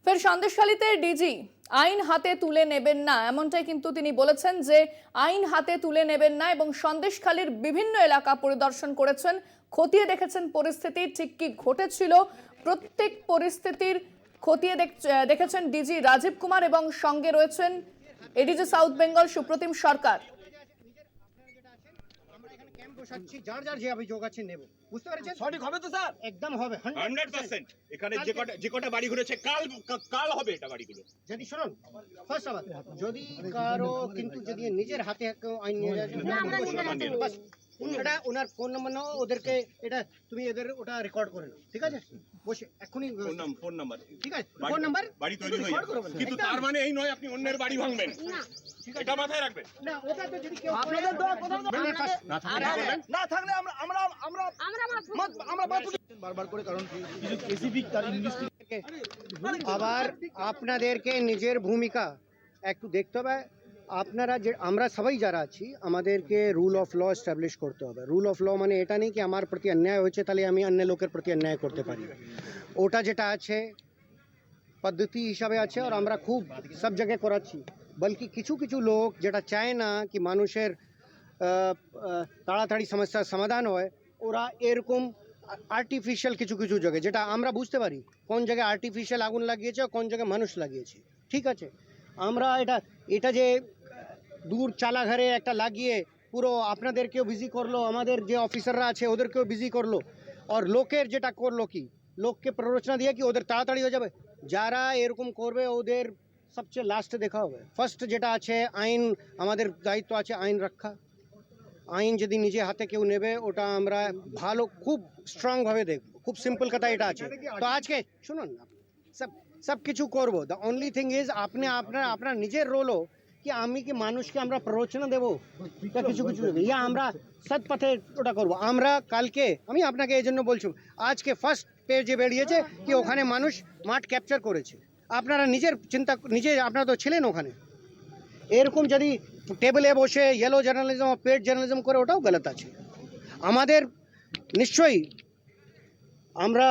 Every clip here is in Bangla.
ফের সন্দেশখালীতে ডিজি আইন হাতে তুলে নেবেন না, এমনটাই কিন্তু তিনি বলেছেন যে আইন হাতে তুলে নেবেন না এবং সন্দেশখালীর বিভিন্ন এলাকা পরিদর্শন করেছেন, খতিয়ে দেখেছেন পরিস্থিতি ঠিক কি ঘটেছিল। প্রত্যেক পরিস্থিতির খতিয়ে দেখেছেন ডিজি রাজীব কুমার এবং সঙ্গে রয়েছেন এডিজি সাউথ বেঙ্গল সুপ্রতিম সরকার। যার যার যে অভিযোগ আছে নেব, বুঝতে পেরেছেন? সঠিক হবে তো স্যার? একদম হবে 100%। এখানে যে কটা বাড়ি ঘুরেছে কাল হবে এটা বাড়িগুলো। যদি শুনুন, ফার্স্ট আবার যদি কারো কিন্তু যদি নিজের হাতে আইন নিয়ে যায়, বাস এটা ওনার ফোন নাম্বার নাও, ওদেরকে এটা তুমি এদের ওটা রেকর্ড করে নাও, ঠিক আছে? বসে এখনই ফোন নাম্বার, ঠিক আছে? ফোন নাম্বার বাড়ি তৈরি হয়ে যাবে, কিন্তু তার মানে এই নয় আপনি অন্যের বাড়ি ভাঙবেন, এটা মাথায় রাখবেন। না, ওটা তো যদি কেউ আপনাদের না থাকলে আমরা বারবার করে, কারণ কিছু স্পেসিফিক তার আবার আপনাদেরকে নিজের ভূমিকা একটু দেখতে হবে। আপনারা যে আমরা সবাই যারা আছি, আমাদেরকে রুল অফ ল এস্টাবলিশ করতে হবে। রুল অফ ল মানে এটা নেই কি আমার প্রতি অন্যায় হয়েছে তাহলে আমি অন্য লোকের প্রতি অন্যায় করতে পারি। ওটা যেটা আছে পদ্ধতি হিসাবে আছে, আর আমরা খুব সব জায়গায় করাচ্ছি। বলকি কিছু কিছু লোক যেটা চায় না কি মানুষের তাড়াতাড়ি সমস্যার সমাধান হয়, ওরা এরকম আর্টিফিশিয়াল কিছু কিছু জায়গায়, যেটা আমরা বুঝতে পারি কোন জায়গায় আর্টিফিশিয়াল আগুন লাগিয়েছে কোন জায়গায় মানুষ লাগিয়েছে, ঠিক আছে? আমরা এটা যে দূর চালাঘরে একটা লাগিয়ে পুরো আপনাদেরকেও বিজি করলো, আমাদের যে অফিসাররা আছে ওদেরকেও বিজি করলো, আর লোকের যেটা করলো কি লোককে প্ররোচনা দিয়ে কি ওদের তাড়াতাড়ি হয়ে যাবে। যারা এরকম করবে ওদের সবচেয়ে লাস্টে দেখা হবে। ফার্স্ট যেটা আছে আইন, আমাদের দায়িত্ব আছে আইন রক্ষা। আইন যদি নিজে হাতে কেউ নেবে ওটা আমরা ভালো খুব স্ট্রংভাবে দেখব। খুব সিম্পল কথা এটা আছে। তো আজকে শুনুন না, সব কিছু করবো। দ্য অনলি থিং ইজ আপনার নিজের রোলও কি আমি কি মানুষকে আমরা প্ররোচনা দেবো কিছু কিছু দেবো, ইয়া আমরা সৎ পথে ওটা করবো। আমরা কালকে আমি আপনাকে এই জন্য বলছি, আজকে ফার্স্ট পেজে বেরিয়েছে কি ওখানে মানুষ মাঠ ক্যাপচার করেছে। আপনারা নিজের চিন্তা আপনারা তো ছিলেন ওখানে। এরকম যদি টেবিলে বসে ইয়েলো জার্নালিজম পেড জার্নালিজম করে ওটাও গলত আছে। আমাদের নিশ্চয়ই আমরা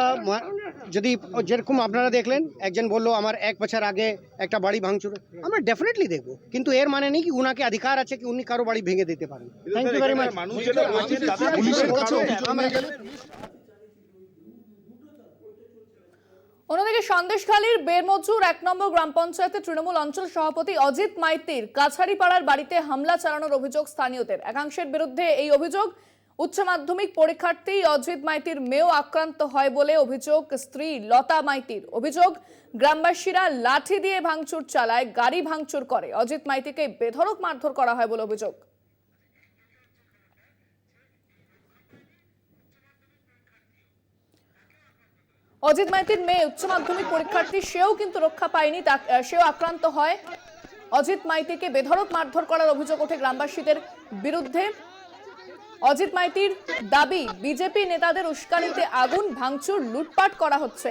যদি যেরকম আপনারা দেখলেন একজন বললো আমার 1 বছর আগে একটা বাড়ি ভাঙচুর, আমরা ডেফিনেটলি দেখব, কিন্তু এর মানে নেই কি উনাকে অধিকার আছে কি উনি কারো বাড়ি ভেঙে দিতে পারেন। Thank you very much. অন্যদিকে সন্দেশখালীর বেরমজুর 1 নম্বর গ্রাম পঞ্চায়েতের তৃণমূল অঞ্চল সভাপতি অজিত মাইতির কাছারিপাড়ার বাড়িতে হামলা চালানোর অভিযোগ স্থানীয়দের। একাংশের বিরুদ্ধে এই অভিযোগ। উচ্চ মাধ্যমিক পরীক্ষার্থী অজিত মাইতির মেয়েও আক্রান্ত হয় বলে অভিযোগ স্ত্রী লতা মাইতির। অভিযোগ গ্রামবাসীরা লাঠি দিয়ে ভাঙচুর চালায়, গাড়ি ভাঙচুর করে। অজিত মাইতিকে বেধড়ক মারধর করা হয় বলে অভিযোগ। অজিত মাইতির মেয়ে উচ্চ মাধ্যমিক পরীক্ষার্থী, সেও কিন্তু রক্ষা পায়নি, সেও আক্রান্ত হয়। অজিত মাইতিকে বেধড়ক মারধর করার অভিযোগ ওঠে গ্রামবাসীদের বিরুদ্ধে। অজিত মাইতির দাবি বিজেপি নেতাদের উস্কানিতে আগুন ভাঙচুর লুটপাট করা হচ্ছে,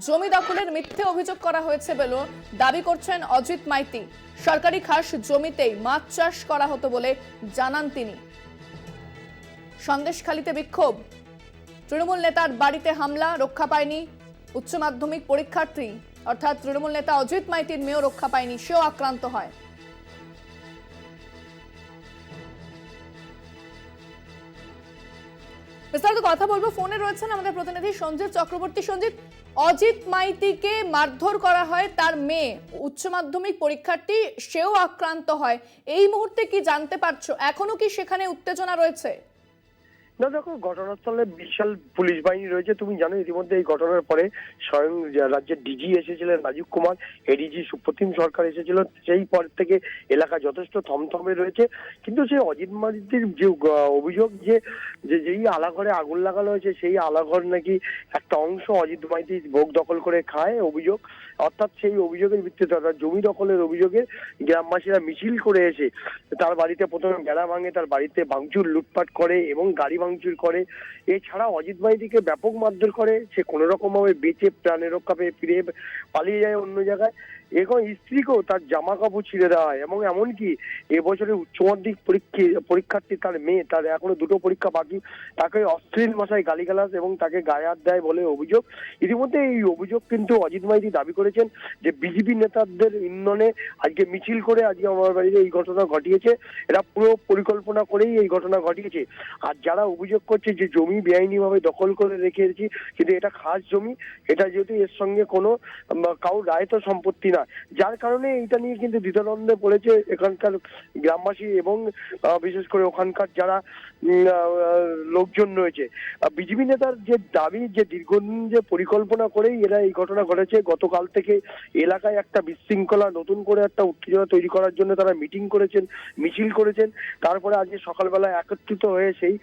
জমি দখলের মিথ্যে অভিযোগ করা হয়েছে বলে দাবি করছেন অজিত মাইতি। সরকারি খাস জমিতেই মাছ চাষ করা হতো বলে জানান তিনি। সন্দেশখালীতে বিক্ষোভ, তৃণমূল নেতার বাড়িতে হামলা, রক্ষা পায়নি উচ্চ মাধ্যমিক পরীক্ষার্থী, অর্থাৎ তৃণমূল নেতা অজিত মাইতির মেয়েও রক্ষা পায়নি, সেও আক্রান্ত হয়। বিস্তারিত কথা বলবো, ফোনে রয়েছেন আমাদের প্রতিনিধি সঞ্জিত চক্রবর্তী। সঞ্জিত, অজিত মাইতিকে মারধর করা হয়, তার মেয়ে উচ্চ মাধ্যমিক পরীক্ষার্থী, সেও আক্রান্ত হয়, এই মুহূর্তে কি জানতে পারছো? এখনো কি সেখানে উত্তেজনা রয়েছে? না দেখো, ঘটনাস্থলে বিশাল পুলিশ বাহিনী রয়েছে। তুমি জানো ইতিমধ্যে এই ঘটনার পরে স্বয়ং রাজ্যের ডিজি এসেছিলেন রাজীব কুমার, এডিজি সুপ্রতিম সরকার এসেছিল। সেই পর থেকে এলাকা যথেষ্ট থমথমে রয়েছে। কিন্তু সেই অজিত মাইতির যে অভিযোগ যে যেই আলাঘরে আগুন লাগানো হয়েছে, সেই আলাঘর নাকি একটা অংশ অজিত মাইতি ভোগ দখল করে খায় অভিযোগ। অর্থাৎ সেই অভিযোগের ভিত্তিতে, অর্থাৎ জমি দখলের অভিযোগে গ্রামবাসীরা মিছিল করে এসে তার বাড়িতে প্রথমে বেড়া ভাঙে, তার বাড়িতে ভাঙচুর লুটপাট করে এবং গাড়ি ভাঙচুর করে। এছাড়া অজিত মাইতিকে ব্যাপক মারধর করে, সে কোনো রকম ভাবে বেঁচে প্রাণে রক্ষা পেয়ে ফিরে পালিয়ে যায় অন্য জায়গায়। এখন স্ত্রীকেও তার জামা কাপড় ছিঁড়ে দেওয়া হয়, এবং এমনকি এবছরে উচ্চ মাধ্যমিক পরীক্ষার্থী তার মেয়ে, তার এখনো 2টো পরীক্ষা বাকি, তাকে অশ্লীল ভাষায় গালিগালাজ এবং তাকে গায়ে হাত দেয় বলে অভিযোগ। ইতিমধ্যে এই অভিযোগ কিন্তু অজিত মাইতি দাবি করেছেন যে বিজেপি নেতাদের ইন্ধনে আজকে মিছিল করে আজকে আমার বাড়িতে এই ঘটনা ঘটিয়েছে, এরা পুরো পরিকল্পনা করেই এই ঘটনা ঘটিয়েছে। আর যারা অভিযোগ করছে যে জমি বেআইনিভাবে দখল করে রেখেছি, কিন্তু এটা খাস জমি, এটা যেহেতু এর সঙ্গে কোনো কারোর রায়ত সম্পত্তি না, যার কারণে এটা নিয়ে কিন্তু দ্বিধাদ্বন্দ্বে পড়েছে এখানকার গ্রামবাসী এবং বিশেষ করে ওখানকার যারা লোকজন রয়েছে। বিজেপি নেতার যে দাবি যে দীর্ঘদিন যে পরিকল্পনা করেই এরা এই ঘটনা ঘটেছে, গতকাল থেকে এলাকায় একটা বিশৃঙ্খলা, নতুন করে একটা উত্তেজনা তৈরি করার জন্য তারা মিটিং করেছেন, মিছিল করেছেন, তারপরে আজকে সকালবেলা একত্রিত হয়ে সেই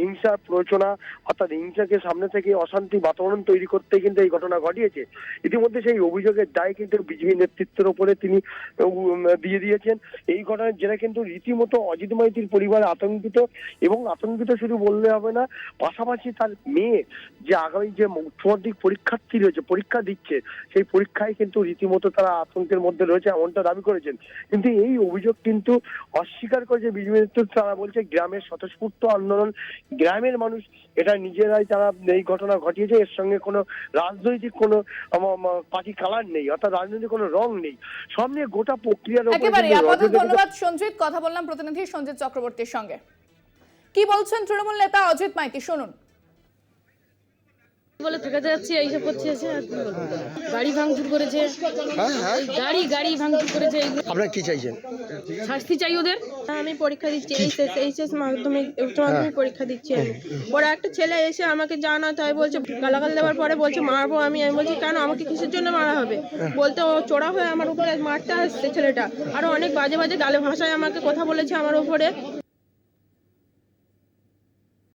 হিংসা প্ররোচনা অর্থাৎ হিংসাকে সামনে থেকে অশান্তি বাতাবরণ তৈরি করতে কিন্তু এই ঘটনা ঘটিয়েছে। ইতিমধ্যে সেই অভিযোগের দায় কিন্তু বিজেপি নেতৃত্বের ওপরে তিনি দিয়ে দিয়েছেন। এই ঘটনার জেরে কিন্তু রীতিমতো অজিত মাইতির পরিবার আতঙ্কিত, এবং আতঙ্কিত শুধু বললে হবে না, পাশাপাশি তার মেয়ে যে আগামী যে উচ্চ মাধ্যমিক পরীক্ষার্থী রয়েছে, পরীক্ষা দিচ্ছে, সেই পরীক্ষায় কিন্তু রীতিমতো তারা আতঙ্কের মধ্যে রয়েছে এমনটা দাবি করেছেন। কিন্তু এই অভিযোগ কিন্তু অস্বীকার করেছে বিজেপি নেতৃত্ব। তারা বলছে গ্রামের স্বতঃস্ফূর্ত আন্দোলন, গ্রামের মানুষ এটা নিজেরাই তারা এই ঘটনা ঘটিয়েছে, এর সঙ্গে কোনো রাজনৈতিক কোনো পার্টি কালার নেই, অর্থাৎ রাজনৈতিক কোনো রং নেই, সব নিয়ে গোটা প্রক্রিয়ার উপর। একেবারে আপাতত ধন্যবাদ সঞ্জিত। কথা বললাম প্রতিনিধি সঞ্জিত চক্রবর্তীর সঙ্গে। কি বলছেন তৃণমূল নেতা অজিত মাইতি, শুনুন। বলে ঠেকাতে যাচ্ছে, এইসব করছে, গাড়ি ভাঙচুর করেছে, গাড়ি ভাঙচুর করেছে। আপনারা কি চাইছেন? শাস্তি চাই ওদের। আমি পরীক্ষা দিচ্ছি, এইচএস মাধ্যমিক উচ্চ মাধ্যমিক পরীক্ষা দিচ্ছি আমি। ওরা একটা ছেলে এসে আমাকে জানাতে হয়, বলছে গালাগাল দেওয়ার পরে বলছে মারবো আমি বলছি কেন, আমাকে কিসের জন্য মারা হবে? বলতে ও চোরা হয়ে আমার উপরে মারতে আসছে ছেলেটা, আরো অনেক বাজে বাজে গালে ভাষায় আমাকে কথা বলেছে আমার উপরে।